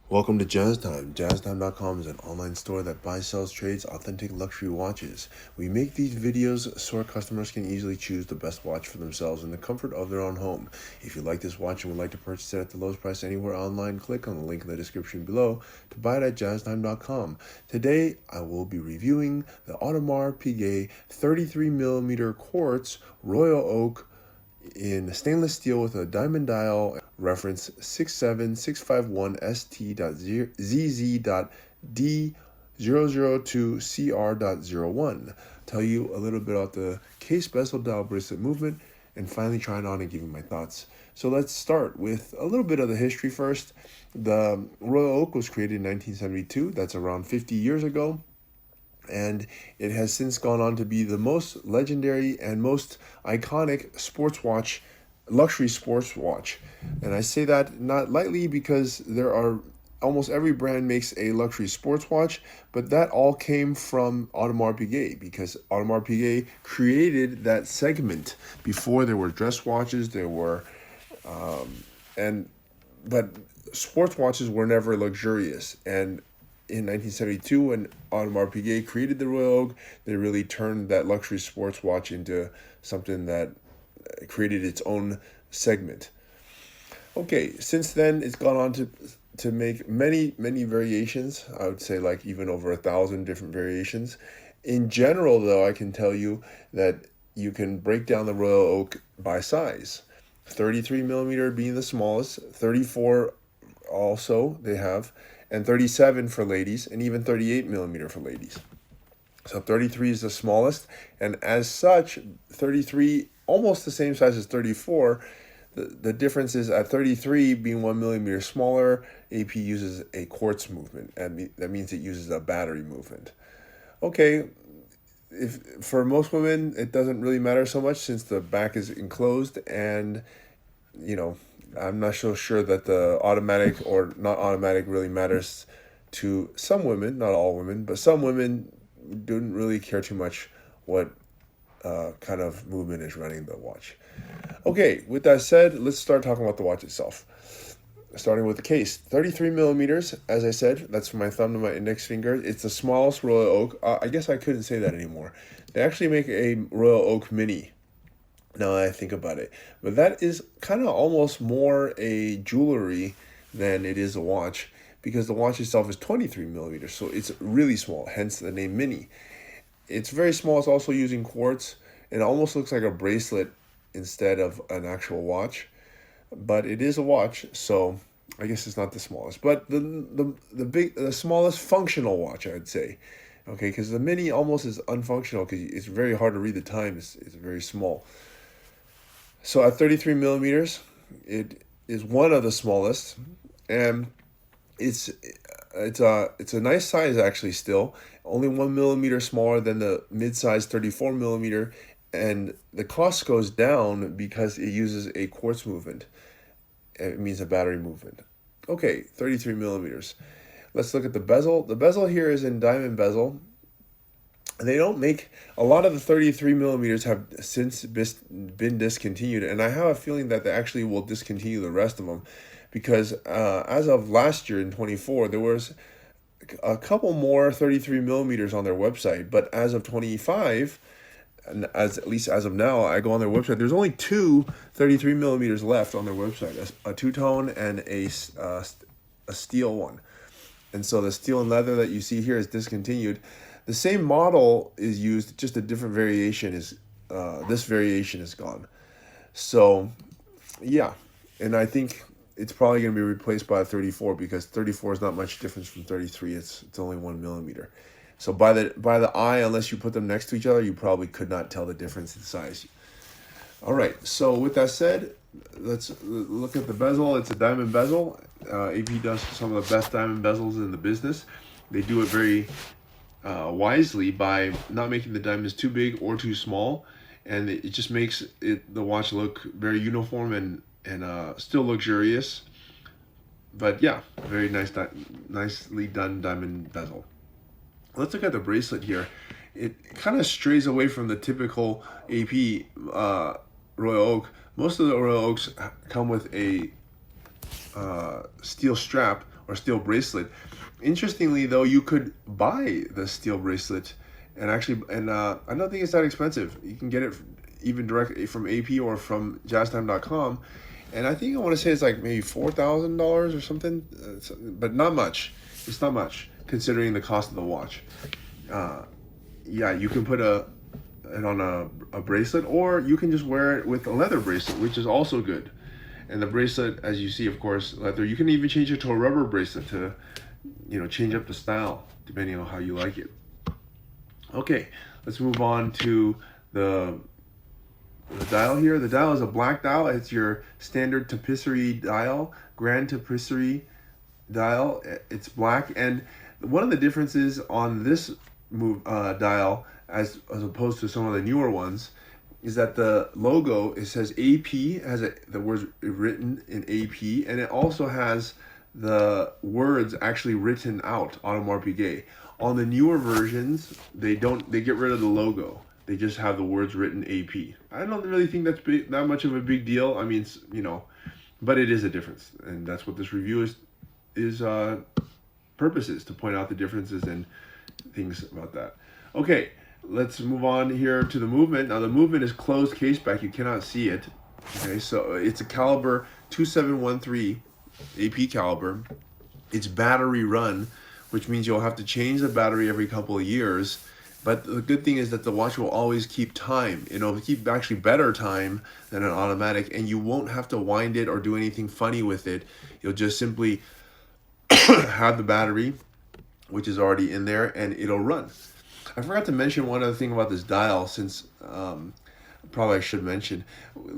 Welcome to Jazz Time. JazzTime.com is an online store that buys, sells, trades authentic luxury watches. We make these videos so our customers can easily choose the best watch for themselves in the comfort of their own home. If you like this watch and would like to purchase it at the lowest price anywhere online, click on the link in the description below to buy it at JazzTime.com. Today, I will be reviewing the Audemars Piguet 33mm Quartz Royal Oak in stainless steel with a diamond dial, reference 67651ST.ZZ.D002CR.01. Tell you a little bit about the case bezel dial bracelet movement, and finally try it on and give you my thoughts. So let's start with a little bit of the history first. The Royal Oak was created in 1972. That's around 50 years ago. And it has since gone on to be the most legendary and most iconic sports watch, luxury sports watch. And I say that not lightly because there are almost every brand makes a luxury sports watch, but that all came from Audemars Piguet because Audemars Piguet created that segment. Before there were dress watches, but sports watches were never luxurious. And in 1972, when Audemars Piguet created the Royal Oak, they really turned that luxury sports watch into something that created its own segment. Okay, since then, it's gone on to make many variations. I would say like even over 1,000 different variations. In general, though, I can tell you that you can break down the Royal Oak by size. 33mm being the smallest, 34 also they have, and 37 for ladies, and even 38mm for ladies. So 33 is the smallest, and as such, 33 almost the same size as 34. The difference is at 33 being 1mm smaller, AP uses a quartz movement, and that means it uses a battery movement. Okay, if for most women it doesn't really matter so much since the back is enclosed, and I'm not so sure that the automatic or not automatic really matters to some women, not all women, but some women don't really care too much what kind of movement is running the watch. Okay, with that said, let's start talking about the watch itself. Starting with the case, 33mm, as I said, that's from my thumb to my index finger. It's the smallest Royal Oak. I guess I couldn't say that anymore. They actually make a Royal Oak Mini. Now that I think about it, but that is kind of almost more a jewelry than it is a watch, because the watch itself is 23mm, so it's really small, hence the name Mini. It's very small. It's also using quartz. It almost looks like a bracelet instead of an actual watch, but it is a watch, so I guess it's not the smallest, but the smallest functional watch, I'd say. Okay, because the Mini almost is unfunctional because it's very hard to read the time. It's very small. So at 33mm, it is one of the smallest, and it's a nice size actually. Still, only 1mm smaller than the mid-size 34mm, and the cost goes down because it uses a quartz movement. It means a battery movement. Okay, 33mm. Let's look at the bezel. The bezel here is in diamond bezel. They don't make a lot of the 33mm have since been discontinued, and I have a feeling that they actually will discontinue the rest of them, because as of last year in 24, there was a couple more 33mm on their website, but as of 25, and at least as of now, I go on their website, there's only two 33mm left on their website, a two-tone and a steel one. And so the steel and leather that you see here is discontinued. The same model is used, just a different variation is, this variation is gone. So, yeah, and I think it's probably going to be replaced by a 34, because 34 is not much difference from 33. It's only 1mm. So by the eye, unless you put them next to each other, you probably could not tell the difference in size. All right, so with that said, let's look at the bezel. It's a diamond bezel. AP does some of the best diamond bezels in the business. They do it very wisely by not making the diamonds too big or too small, and it just makes the watch look very uniform and still luxurious. But yeah, very nicely done diamond bezel. Let's look at the bracelet here. It kind of strays away from the typical AP Royal Oak. Most of the Royal Oaks come with a steel strap or steel bracelet. Interestingly though, you could buy the steel bracelet and actually, I don't think it's that expensive. You can get it even directly from AP or from JazzTime.com. And I think I want to say it's like maybe $4,000 or something, but not much. It's not much considering the cost of the watch. Yeah, you can put it on a bracelet, or you can just wear it with a leather bracelet, which is also good. And the bracelet, as you see, of course, leather. You can even change it to a rubber bracelet to, you know, change up the style depending on how you like it. Okay, let's move on to the dial here. The dial is a black dial. It's your standard tapisserie dial, grand tapisserie dial. It's black, and one of the differences on this dial as opposed to some of the newer ones is that the logo, it says AP, has the words written in AP, and it also has the words actually written out, Audemars Piguet. On the newer versions, they get rid of the logo. They just have the words written AP. I don't really think that's that much of a big deal. I mean, you know, but it is a difference, and that's what this review is purpose is, to point out the differences and things about that. Okay, let's move on here to the movement. Now the movement is closed case back. You cannot see it. Okay, so it's a caliber 2713 AP caliber. It's battery run, which means you'll have to change the battery every couple of years. But the good thing is that the watch will always keep time. It'll keep actually better time than an automatic, and you won't have to wind it or do anything funny with it. You'll just simply have the battery, which is already in there, and it'll run. I forgot to mention one other thing about this dial, since probably I should mention.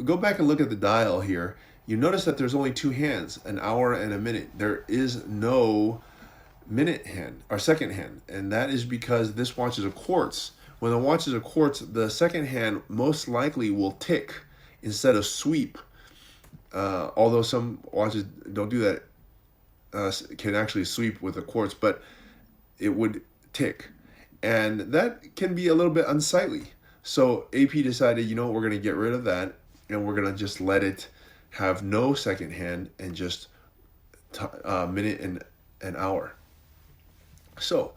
Go back and look at the dial here. You notice that there's only two hands, an hour and a minute. There is no minute hand or second hand, and that is because this watch is a quartz. When the watch is a quartz, the second hand most likely will tick instead of sweep. Although some watches don't do that, can actually sweep with a quartz, but it would tick, and that can be a little bit unsightly. So AP decided, you know, we're going to get rid of that, and we're going to just let it have no second hand and just minute and an hour. So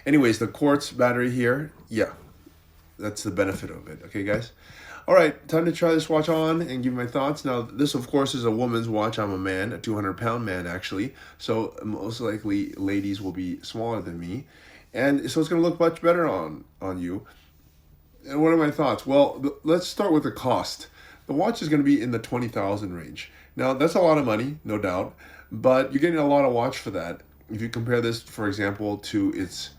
anyways, the quartz battery here, yeah, that's the benefit of it. Okay, guys. All right, time to try this watch on and give my thoughts. Now, this, of course, is a woman's watch. I'm a man, a 200-pound man, actually. So most likely ladies will be smaller than me. And so it's going to look much better on you. And what are my thoughts? Well, let's start with the cost. The watch is going to be in the $20,000 range. Now, that's a lot of money, no doubt, but you're getting a lot of watch for that. If you compare this, for example, to its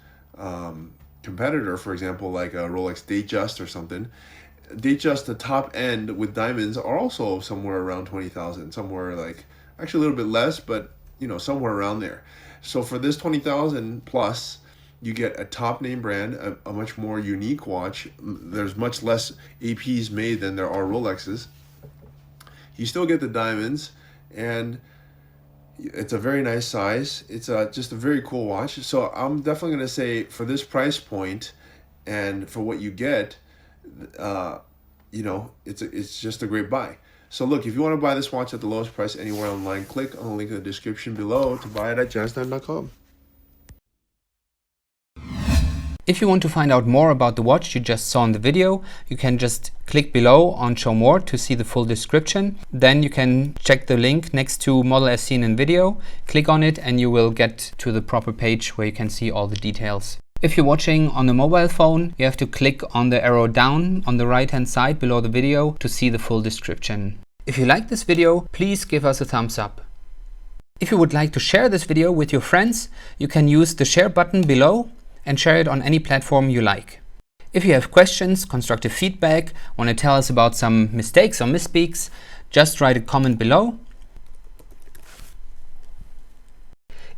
competitor, for example, like a Rolex Datejust or something, Datejust, the top end with diamonds, are also somewhere around 20,000, somewhere like, actually a little bit less, but you know, somewhere around there. So for this 20,000 plus, you get a top name brand, a much more unique watch. There's much less APs made than there are Rolexes. You still get the diamonds, and it's a very nice size. It's just a very cool watch. So I'm definitely going to say, for this price point and for what you get, you know, it's just a great buy. So look, if you want to buy this watch at the lowest price anywhere online, click on the link in the description below to buy it at jazztime.com. If you want to find out more about the watch you just saw in the video, you can just click below on Show More to see the full description. Then you can check the link next to model as seen in video, click on it, and you will get to the proper page where you can see all the details. If you're watching on a mobile phone, you have to click on the arrow down on the right hand side below the video to see the full description. If you like this video, please give us a thumbs up. If you would like to share this video with your friends, you can use the share button below and share it on any platform you like. If you have questions, constructive feedback, want to tell us about some mistakes or misspeaks, just write a comment below.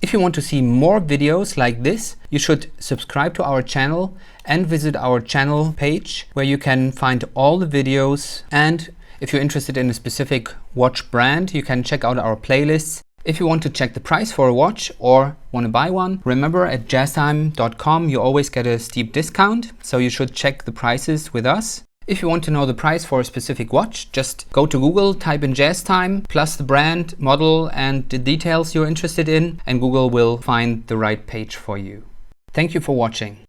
If you want to see more videos like this, you should subscribe to our channel and visit our channel page where you can find all the videos. And if you're interested in a specific watch brand, you can check out our playlists. If you want to check the price for a watch or want to buy one, remember at jazztime.com you always get a steep discount, so you should check the prices with us. If you want to know the price for a specific watch, just go to Google, type in jazz time, plus the brand, model, and the details you're interested in, and Google will find the right page for you. Thank you for watching.